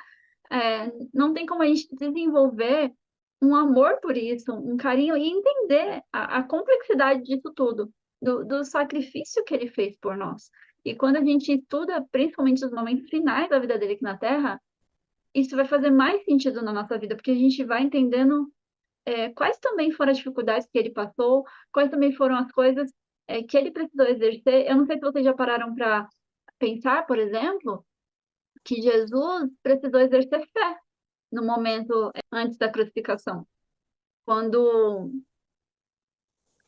não tem como a gente desenvolver um amor por isso, um carinho e entender a complexidade disso tudo, do sacrifício que ele fez por nós. E quando a gente estuda, principalmente os momentos finais da vida dele aqui na Terra, isso vai fazer mais sentido na nossa vida, porque a gente vai entendendo quais também foram as dificuldades que ele passou, quais também foram as coisas que ele precisou exercer. Eu não sei se vocês já pararam para pensar, por exemplo, que Jesus precisou exercer fé no momento antes da crucificação. Quando,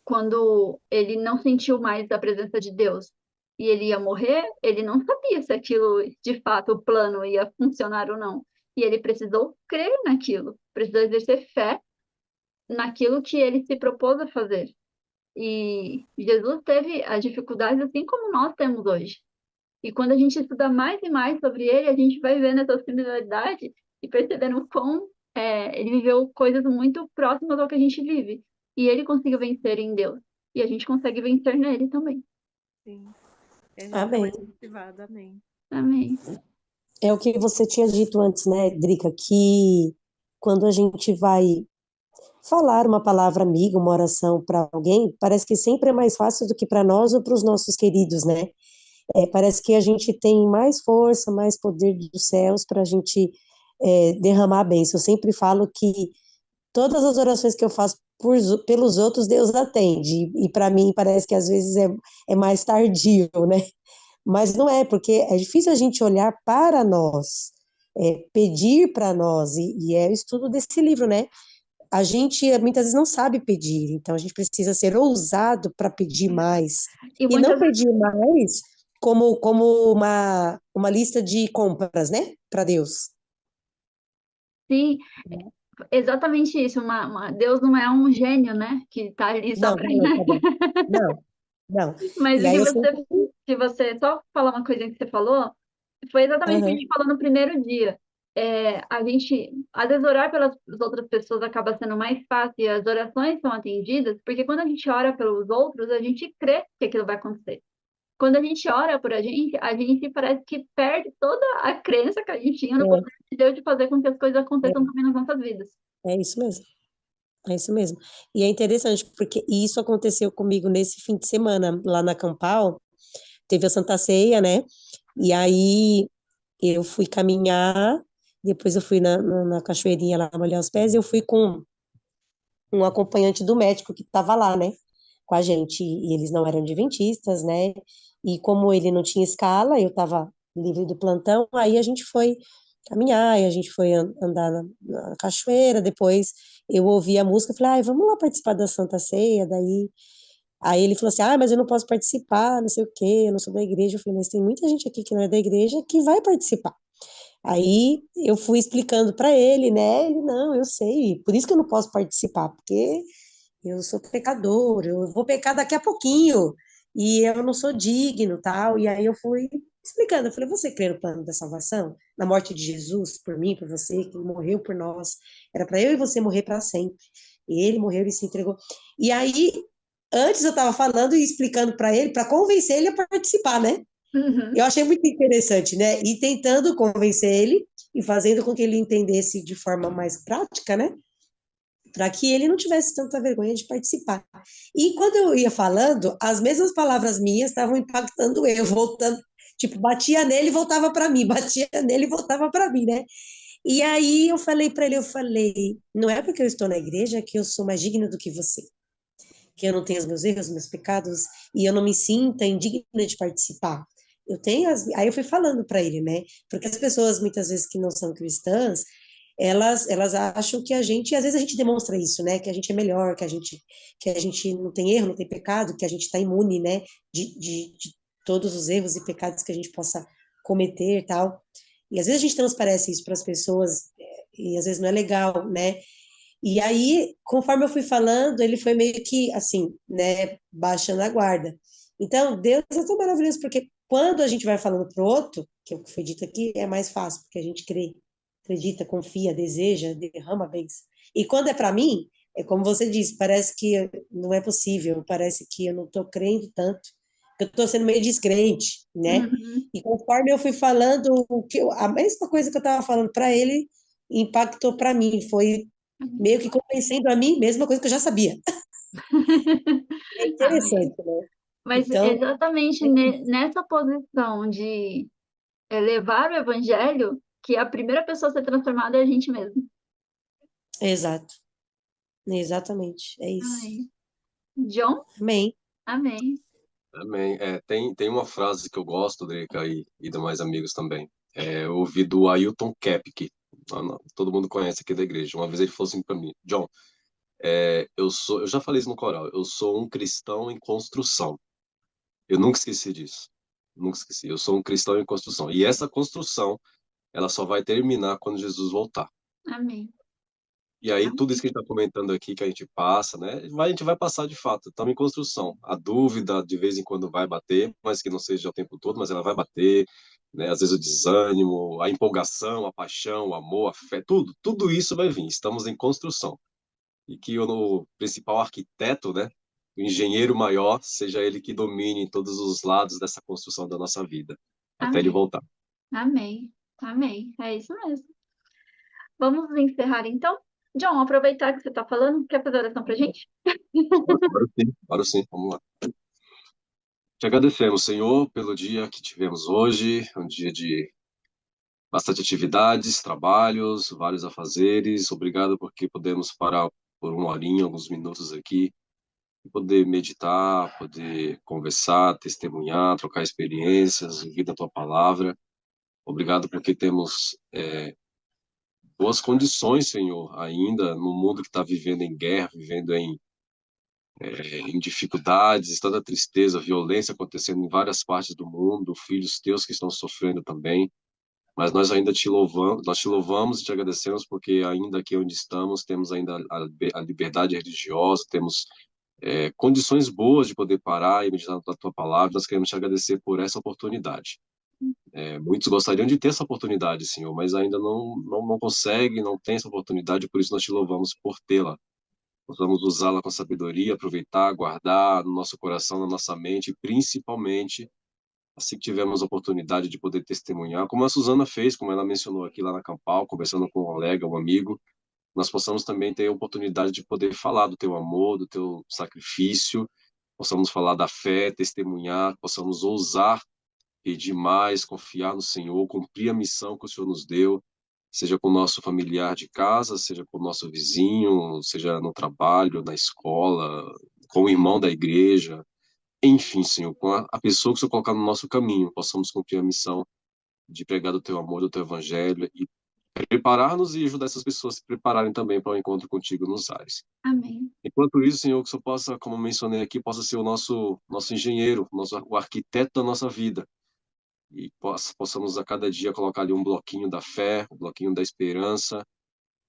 quando ele não sentiu mais a presença de Deus e ele ia morrer, ele não sabia se aquilo, de fato, o plano ia funcionar ou não. E ele precisou crer naquilo, precisou exercer fé naquilo que ele se propôs a fazer. E Jesus teve as dificuldades assim como nós temos hoje. E quando a gente estuda mais e mais sobre ele, a gente vai vendo essa similaridade e percebendo o quão ele viveu coisas muito próximas ao que a gente vive. E ele conseguiu vencer em Deus. E a gente consegue vencer nele também. Sim. E a gente fica Amém. mais motivado, amém. Amém. É o que você tinha dito antes, né, Drica, que quando a gente vai falar uma palavra amiga, uma oração para alguém, parece que sempre é mais fácil do que para nós ou para os nossos queridos, né? Parece que a gente tem mais força, mais poder dos céus para a gente derramar a bênção. Eu sempre falo que todas as orações que eu faço pelos outros, Deus atende. E para mim parece que às vezes é mais tardio, né? Mas não é, porque é difícil a gente olhar para nós, pedir para nós, e é o estudo desse livro, né? A gente muitas vezes não sabe pedir, então a gente precisa ser ousado para pedir mais. E E não muitas vezes, pedir mais como uma lista de compras, né? Para Deus. sim, exatamente isso. Deus não é um gênio, né? Que está ali só Não, para. não, tá bom. Não, não. Mas E o aí que eu sempre. você, se você só falar uma coisa que você falou, foi exatamente o que a Aham, gente falou no primeiro dia. A gente, às vezes, orar pelas outras pessoas acaba sendo mais fácil e as orações são atendidas, porque quando a gente ora pelos outros, a gente crê que aquilo vai acontecer. Quando a gente ora por a gente parece que perde toda a crença que a gente tinha no poder de Deus de fazer com que as coisas aconteçam também nas nossas vidas. é isso mesmo. É isso mesmo. E é interessante, porque isso aconteceu comigo nesse fim de semana, lá na Campal, teve a Santa Ceia, né? E aí eu fui caminhar, depois eu fui na cachoeirinha lá molhar os pés, e eu fui com um acompanhante do médico que estava lá, né? Com a gente, e eles não eram adventistas, né? E como ele não tinha escala, eu estava livre do plantão, aí a gente foi caminhar, e a gente foi andar na cachoeira, depois eu ouvi a música, falei, ai, vamos lá participar da Santa Ceia, aí ele falou assim, ah, mas eu não posso participar, não sei o quê, eu não sou da igreja, eu falei, mas tem muita gente aqui que não é da igreja que vai participar. Aí eu fui explicando para ele, né? Ele, não, eu sei, por isso que eu não posso participar, porque eu sou pecador, eu vou pecar daqui a pouquinho, e eu não sou digno, tal. E aí eu fui explicando, eu falei, você crê no plano da salvação? Na morte de Jesus, por mim, por você, que morreu por nós. Era para eu e você morrer para sempre. E ele morreu e se entregou. E aí, antes eu estava falando e explicando para ele, para convencer ele a participar, né? Uhum. Eu achei muito interessante, né? E tentando convencer ele e fazendo com que ele entendesse de forma mais prática, né? Para que ele não tivesse tanta vergonha de participar. E quando eu ia falando, as mesmas palavras minhas estavam impactando eu, voltando, tipo, batia nele e voltava para mim, batia nele e voltava para mim, né? E aí eu falei para ele, eu falei, não é porque eu estou na igreja que eu sou mais digna do que você, que eu não tenho os meus erros, os meus pecados, e eu não me sinta indigna de participar. eu tenho aí eu fui falando para ele, né? Porque as pessoas muitas vezes que não são cristãs, elas acham que a gente, às vezes a gente demonstra isso, né? Que a gente é melhor, que a gente não tem erro, não tem pecado, que a gente está imune, né? De todos os erros e pecados que a gente possa cometer e tal. E às vezes a gente transparece isso para as pessoas e às vezes não é legal, né? E aí, conforme eu fui falando, ele foi meio que assim, né, baixando a guarda. Então, Deus é tão maravilhoso, porque quando a gente vai falando pro outro, que é o que foi dito aqui, é mais fácil, porque a gente crê, acredita, confia, deseja, derrama bens. E quando é para mim, é como você disse, parece que não é possível, parece que eu não estou crendo tanto, que eu estou sendo meio descrente, né? Uhum. E conforme eu fui falando, a mesma coisa que eu estava falando para ele impactou para mim, foi meio que convencendo a mim mesma coisa que eu já sabia. É Amém. interessante, né? Mas Então, exatamente nessa posição de levar o evangelho, que a primeira pessoa a ser transformada é a gente mesmo. exato, exatamente, é isso. Amém. John? Amém. Amém. Amém. Tem uma frase que eu gosto, Drica, e demais amigos também. Eu ouvi do Ailton Kepke. Todo mundo conhece aqui da igreja. Uma vez ele falou assim para mim: John, eu já falei isso no coral, eu sou um cristão em construção. Eu nunca esqueci disso. Nunca esqueci. Eu sou um cristão em construção. E essa construção, ela só vai terminar quando Jesus voltar. Amém. E aí, tudo Amém. isso que a gente está comentando aqui, que a gente passa, né? A gente vai passar de fato, estamos em construção. A dúvida, de vez em quando, vai bater, mas que não seja o tempo todo, mas ela vai bater, né? Às vezes o desânimo, a empolgação, a paixão, o amor, a fé, tudo isso vai vir. Estamos em construção. E que o principal arquiteto, né? O engenheiro maior, seja ele que domine todos os lados dessa construção da nossa vida, até ele Amém. voltar. Amém. Amém. É isso mesmo. Vamos encerrar então? John, aproveitar que você está falando, quer fazer oração pra gente? Claro sim, vamos lá. Te agradecemos, Senhor, pelo dia que tivemos hoje, um dia de bastante atividades, trabalhos, vários afazeres. Obrigado porque podemos parar por uma horinha, alguns minutos aqui, e poder meditar, poder conversar, testemunhar, trocar experiências, ouvir da Tua palavra. Obrigado porque temos boas condições, Senhor, ainda no mundo que está vivendo em guerra, vivendo em dificuldades, tanta tristeza, violência acontecendo em várias partes do mundo, filhos teus que estão sofrendo também. Mas nós te louvamos e te agradecemos porque ainda aqui onde estamos temos ainda a liberdade religiosa, temos condições boas de poder parar e meditar na tua palavra. Nós queremos te agradecer por essa oportunidade. Muitos gostariam de ter essa oportunidade, Senhor, mas ainda não conseguem, não tem essa oportunidade, por isso nós te louvamos por tê-la. Possamos usá-la com sabedoria, aproveitar, guardar no nosso coração, na nossa mente, e principalmente assim que tivermos a oportunidade de poder testemunhar, como a Suzana fez, como ela mencionou aqui lá na Campal, conversando com um colega, um amigo, nós possamos também ter a oportunidade de poder falar do teu amor, do teu sacrifício, possamos falar da fé, testemunhar, possamos ousar pedir mais, confiar no Senhor, cumprir a missão que o Senhor nos deu, seja com o nosso familiar de casa, seja com o nosso vizinho, seja no trabalho, na escola, com o irmão da igreja, enfim, Senhor, com a pessoa que o Senhor colocar no nosso caminho, possamos cumprir a missão de pregar do teu amor, do teu evangelho e preparar-nos e ajudar essas pessoas a se prepararem também para o encontro contigo nos ares. Amém. Enquanto isso, Senhor, que o Senhor possa, como mencionei aqui, possa ser o nosso engenheiro, o arquiteto da nossa vida e possamos a cada dia colocar ali um bloquinho da fé, um bloquinho da esperança,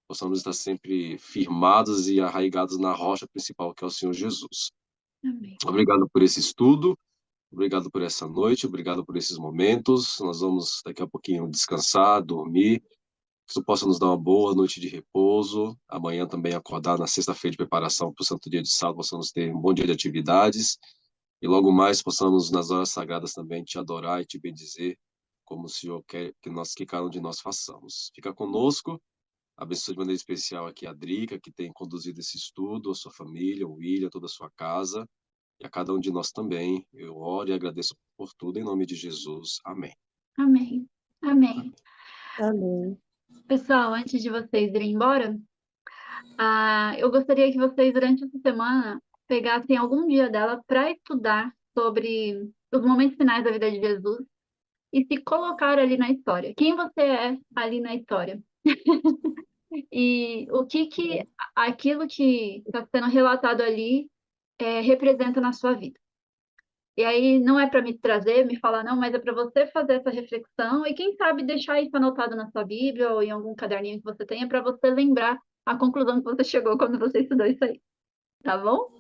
possamos estar sempre firmados e arraigados na rocha principal, que é o Senhor Jesus. Amém. Obrigado por esse estudo. Obrigado por essa noite, obrigado por esses momentos. Nós vamos daqui a pouquinho descansar, dormir. Que isso possa nos dar uma boa noite de repouso. Amanhã também acordar na sexta-feira de preparação para o Santo Dia de Sábado, possamos ter um bom dia de atividades. E logo mais possamos, nas horas sagradas, também te adorar e te bendizer, como o Senhor quer que cada um de nós façamos. Fica conosco. Abençoe de maneira especial aqui a Drica, que tem conduzido esse estudo, a sua família, o William, toda a sua casa. E a cada um de nós também. Eu oro e agradeço por tudo, em nome de Jesus. Amém. Amém. Amém. Amém. Pessoal, antes de vocês irem embora, eu gostaria que vocês, durante essa semana, pegassem algum dia dela para estudar sobre os momentos finais da vida de Jesus e se colocar ali na história. Quem você é ali na história? E o que aquilo que está sendo relatado ali representa na sua vida. E aí não é para me trazer, me falar, não, mas é para você fazer essa reflexão e quem sabe deixar isso anotado na sua Bíblia ou em algum caderninho que você tenha para você lembrar a conclusão que você chegou quando você estudou isso aí. Tá bom?